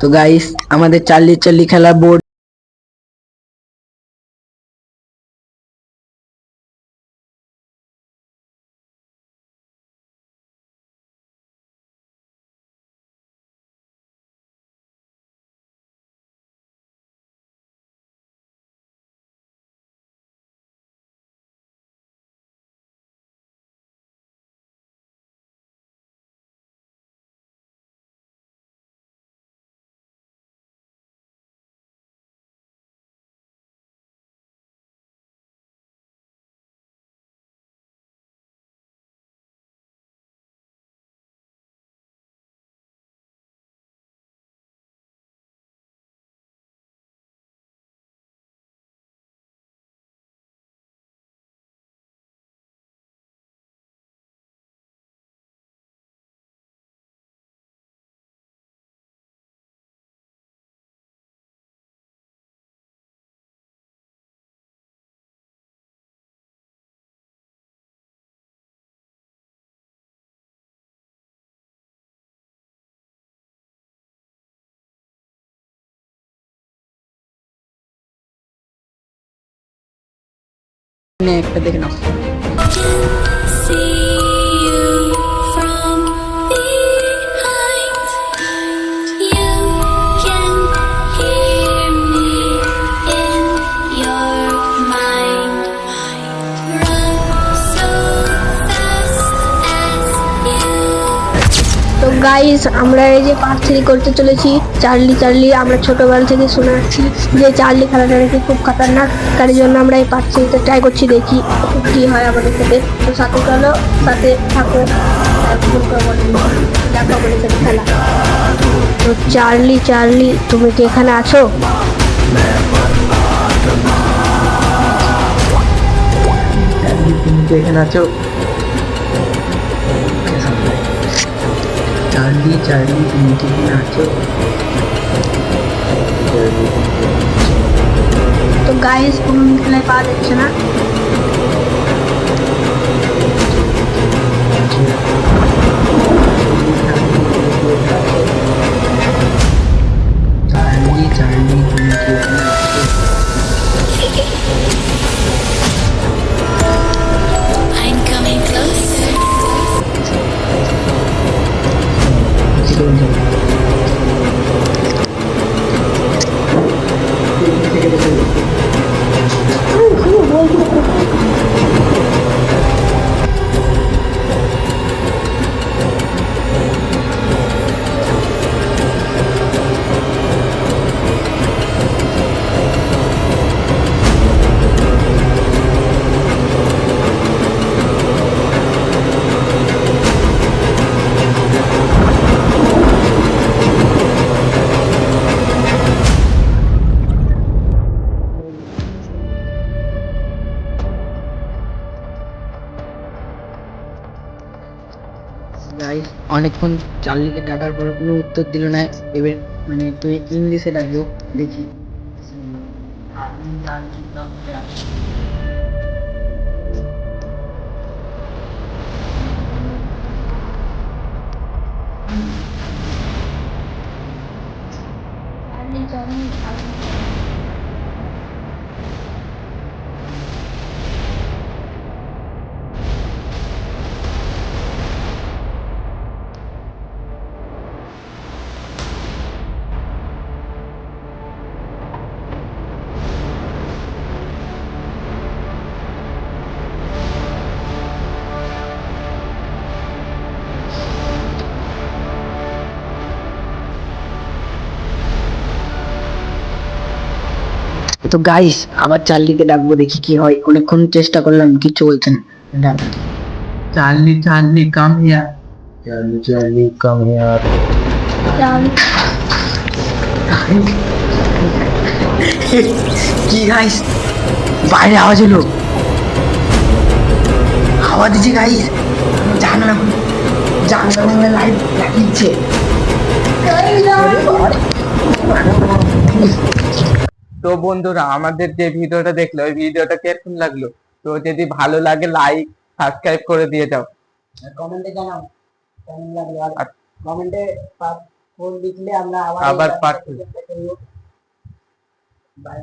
তো গাইস আমাদের Charlie Charlie খেলা বোর্ড একটা দেখে নাও। তো গাইস আমরা এই যে পার্ট 3 করতে চলেছি চার্লি চার্লি। আমরা ছোটবেলা থেকে শুনে আসছি যে চার্লি খেলাটা নাকি খুব খতরনাক, তার জন্য আমরা এই পার্ট 3 তে ট্রাই করছি, দেখি কি হয় আমাদের সাথে। তো সাথে চলো, সাথে থাকো, দেখো আমাদের সাথে খেলা। তো চার্লি চার্লি তুমি কি এখানে আছো? তুমি কি এখানে আছো? চার্লি চার্লি তুমি কি এখানে আছো? তো গাইস কোনো খেলায় পাওয়া যাচ্ছে না। চার্লি চার্লি তুমি কি এখানে আছো? I'm coming closer. গাইস অনেকক্ষণ চার্লিকে ডাকার পর কোনো উত্তর দিল না। এবার মানে তুই ইংলিশে ডাকবো, দেখি। তো গাইস আবার চার্লিকে ডাকবো, দেখি কি হয়। অনেকক্ষণ চেষ্টা করলাম, কিছু বলছেন। ডাক। Charlie Charlie come here. Charlie Charlie come here. কি গাইস বাইরে আওয়াজ এলো, হাওয়া দিচ্ছে গাইস। জানলা জানলা লাইট লাগিয়েছে। তো বন্ধুরা আমাদের যে ভিডিওটা দেখলো ওই ভিডিওটা কেমন লাগলো? তো যদি ভালো লাগে লাইক সাবস্ক্রাইব করে দিয়ে যাও, কমেন্টে জানাও কেমন লাগলো, আর কমেন্টে ফোন লিখলে আমরা আবার পার্ট করবো। বাই।